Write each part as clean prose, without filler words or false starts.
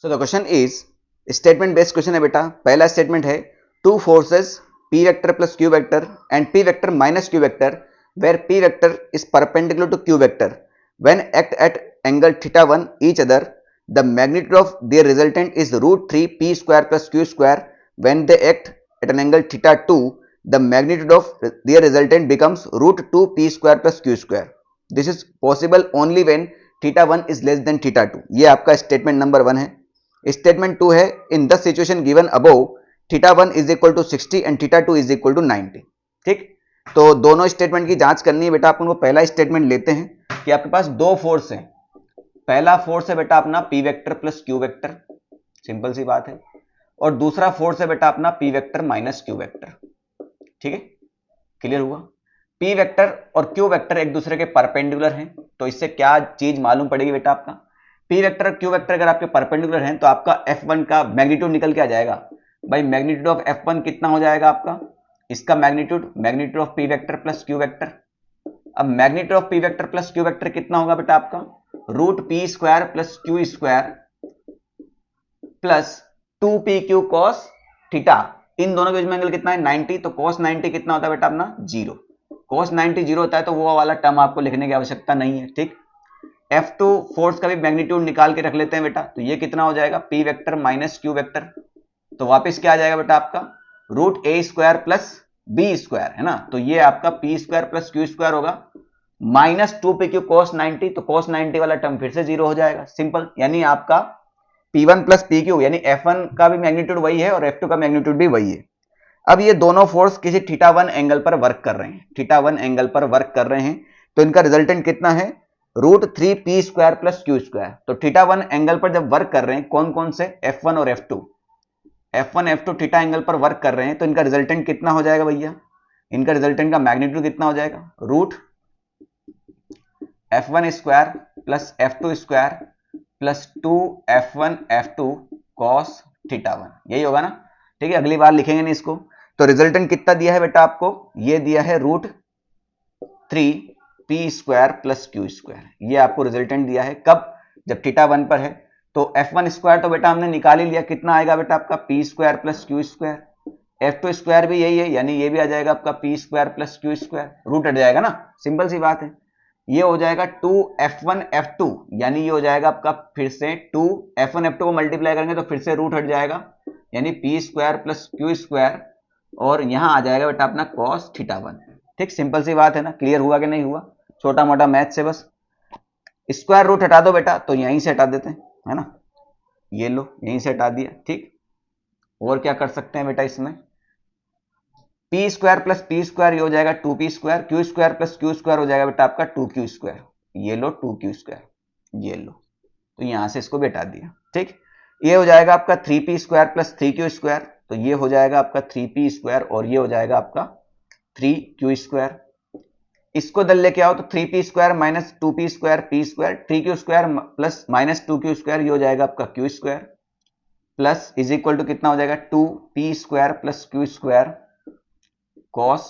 So the question is statement based question है बेटा। पहला स्टेटमेंट है two forces p vector plus q vector and p vector minus q vector where p vector is perpendicular to q vector when act at angle θ1 each other the magnitude of their resultant is √3 p square plus q square when they act at an angle θ2 the magnitude of their resultant becomes √2 p square plus q square. This is possible only when θ1 is less than θ2। ये आपका statement number 1 है। Statement 2 है in the situation given above θ1 is equal to 60 and θ2 is equal to 90। ठीक, तो दोनों statement की जांच करनी है बेटा। अपन को पहला स्टेटमेंट लेते हैं कि आपके पास दो फोर्स हैं। पहला फोर्स है बेटा अपना p vector plus q vector, simple सी बात है, और दूसरा फोर्स है बेटा अपना p vector minus q vector. ठीक है, क्लियर हुआ। p वेक्टर और q वेक्टर एक दूसरे के परपेंडिकुलर हैं, तो इससे क्या चीज मालूम पड़ेगी बेटा? आपका p वेक्टर और q वेक्टर अगर आपके परपेंडिकुलर हैं तो आपका f1 का मैग्नीट्यूड निकल के आ जाएगा। भाई मैग्नीट्यूड ऑफ f1 कितना हो जाएगा आपका? इसका magnitude of p vector plus q vector. अब magnitude of p vector plus q vector कितना होगा बेटा आपका? √p square plus q square plus 2pq cos theta. इन दोनों के बीच में एंगल कितना है? 90। तो cos 90 कितना होता है बेटा अपना? 0। cos 90 0 होता है तो वो वाला टर्म आपको लिखने की आवश्यकता नहीं है। ठीक, F2 फोर्स का भी मैग्नीट्यूड निकाल के रख लेते हैं बेटा। तो ये कितना हो जाएगा? p vector minus q vector. तो वापस क्या आ जाएगा बेटा आपका? √a square plus b square, है ना। तो ये आपका p square plus q square होगा माइनस 2pq cos 90। तो cos 90 वाला टर्म फिर से 0 हो जाएगा, सिंपल। यानी आपका p1 प्लस pq यानी f1 का भी मैग्नीट्यूड वही है और f2 का मैग्नीट्यूड भी वही है। अब ये दोनों फोर्स किसी θ1 एंगल पर वर्क कर रहे हैं, θ1 एंगल पर वर्क कर रहे हैं, तो इनका रिजल्टेंट कितना है? √3p square plus q square. तो θ1 एंगल पर जब वर्क कर रहे हैं कौन कौन से? f1 और f2। f1 f2 θ एंगल पर वर्क कर रहे हैं तो इनका रिजल्टेंट कितना हो जाएगा भैया? इनका रिजल्टेंट का मैग्नीट्यूड कितना हो जाएगा? √f1 square plus f2 square plus 2f1 f2 cos θ1। यही होगा ना। ठीक है, अगली बार लिखेंगे नहीं इसको। तो रिजल्टेंट कितना दिया है बेटा आपको? ये दिया है √3p square plus q square. ये आपको रिजल्टेंट दिया है। कब? जब θ1 पर है। तो f1 स्क्वायर तो बेटा हमने निकाल ही लिया, कितना आएगा बेटा आपका? p square plus q square. f2 square भी यही है, यानी ये भी आ जाएगा आपका p square plus q square. Root हट जाएगा ना, सिंपल सी बात है। ये हो जाएगा 2f1 f2, यानी ये हो जाएगा आपका फिर से 2f1 f2 को मल्टीप्लाई करेंगे तो फिर से रूट हट जाएगा, यानी p square plus q square, और यहां आ जाएगा बेटा अपना cos θ1। ठीक, सिंपल सी बात है ना। क्लियर हुआ कि नहीं हुआ? छोटा मोटा मैथ से बस स्क्वायर रूट हटा दो बेटा, तो यहीं से हटा देते हैं, है ना। ये लो, यहीं से हटा दिया। ठीक, और क्या कर सकते हैं बेटा इसमें? p square plus p square ये हो जाएगा 2p square, q square plus q square हो जाएगा बेटा आपका 2q स्क्वायर। ये लो 2q स्क्वायर, ये लो, तो यहां से इसको भी हटा दिया। ठीक, ये हो जाएगा आपका 3p square plus 3q square. तो ये हो जाएगा आपका 3p स्क्वायर और ये हो जाएगा आपका 3q स्क्वायर। इसको दल लेके आओ तो 3p square minus 2p square p square, 3q square plus minus 2q square, ये हो जाएगा आपका q square plus is equal to कितना हो जाएगा? 2p square plus q square cos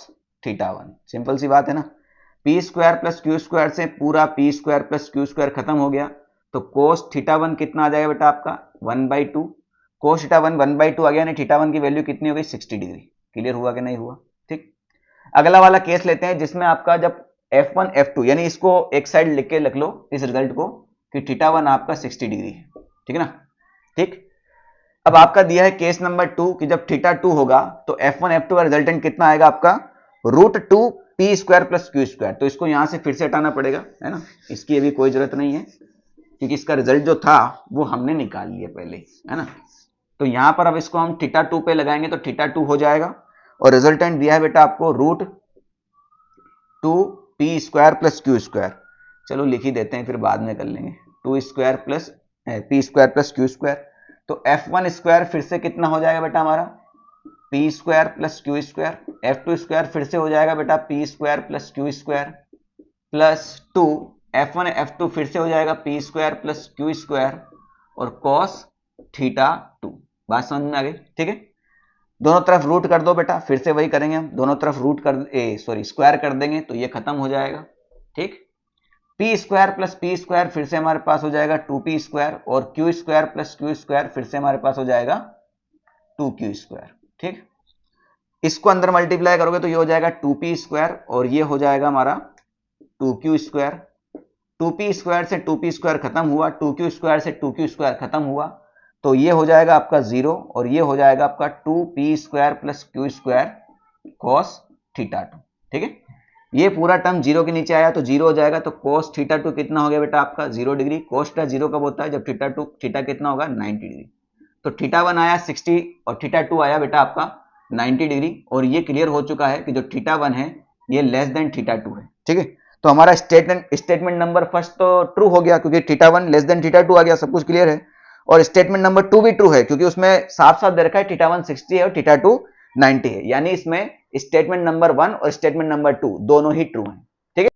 θ1। Simple सी बात है ना। p square plus q square से पूरा p square plus q square खत्म हो गया, तो cos θ1 कितना आ जाएगा बेटा आपका? 1/2। cos θ1 1/2 आ गया, यानी θ1 की वैल्यू कितनी हो गई? 60 डिग्री। क्लियर हुआ कि नहीं हुआ? ठीक, अगला वाला केस लेते हैं जिसमें आपका जब f1 f2, यानी इसको एक साइड लिख के रख लो इस रिजल्ट को कि θ1 आपका 60 डिग्री है। ठीक है ना। ठीक, अब आपका दिया है केस नंबर 2 कि जब θ2 होगा तो f1 f2 का रिजल्टेंट कितना आएगा आपका? √2p square plus q square. तो इसको यहां से फिर से हटाना पड़ेगा, है ना। इसकी अभी कोई जरूरत नहीं है क्योंकि इसका रिजल्ट जो था वो हमने निकाल लिया पहले, है ना। तो यहां पर अब इसको हम θ2 पे लगाएंगे तो θ2 हो जाएगा और रिजल्टेंट दिया है बेटा आपको √2p square plus q square. चलो लिख ही देते हैं, फिर बाद में कर लेंगे। 2 square plus p square plus q square. तो f1 स्क्वायर फिर से कितना हो जाएगा बेटा हमारा? p square plus q square. f2 square फिर से हो जाएगा बेटा p square plus q square plus 2 f1 f2 फिर से हो जाएगा p square plus q square और cos θ2। बात समझ में आ गई? ठीक है, दोनों तरफ रूट कर दो बेटा, फिर से वही करेंगे हम, दोनों तरफ रूट कर स्क्वायर कर देंगे तो ये खत्म हो जाएगा। ठीक, P square plus P square फिर से हमारे पास हो जाएगा 2p स्क्वायर, और Q square plus Q square फिर से हमारे पास हो जाएगा 2q स्क्वायर। ठीक, इसको अंदर मल्टीप्लाई करोगे तो ये हो जाएगा 2p स्क्वायर और ये हो जाएगा हमारा 2q स्क्वायर। 2p स्क्वायर से 2p स्क्वायर खत्म हुआ, 2q स्क्वायर से 2q स्क्वायर खत्म हुआ, तो ये हो जाएगा आपका 0 और ये हो जाएगा आपका 2p square plus q square cos theta 2। ठीक है, ये पूरा टर्म 0 के नीचे आया तो 0 हो जाएगा, तो cos थीटा 2 कितना हो गया बेटा आपका 0 डिग्री। cos थीटा 0 कब होता है, जब थीटा कितना होगा 90 डिग्री। तो थीटा 1 आया 60 और थीटा 2 आया बेटा आपका 90 डिग्री, और ये क्लियर हो चुका है कि जो थीटा 1 है ये लेस देन थीटा 2 है। ठीक है, तो हमारा स्टेटमेंट नंबर फर्स्ट तो ट्रू हो गया क्योंकि थीटा 1 लेस देन थीटा 2 आ गया, सब कुछ क्लियर है। और स्टेटमेंट नंबर 2 भी ट्रू है क्योंकि उसमें साफ साफ दे रखा है थीटा 1 60 है और थीटा 2 90 है, यानी इसमें स्टेटमेंट नंबर 1 और स्टेटमेंट नंबर 2 दोनों ही ट्रू हैं।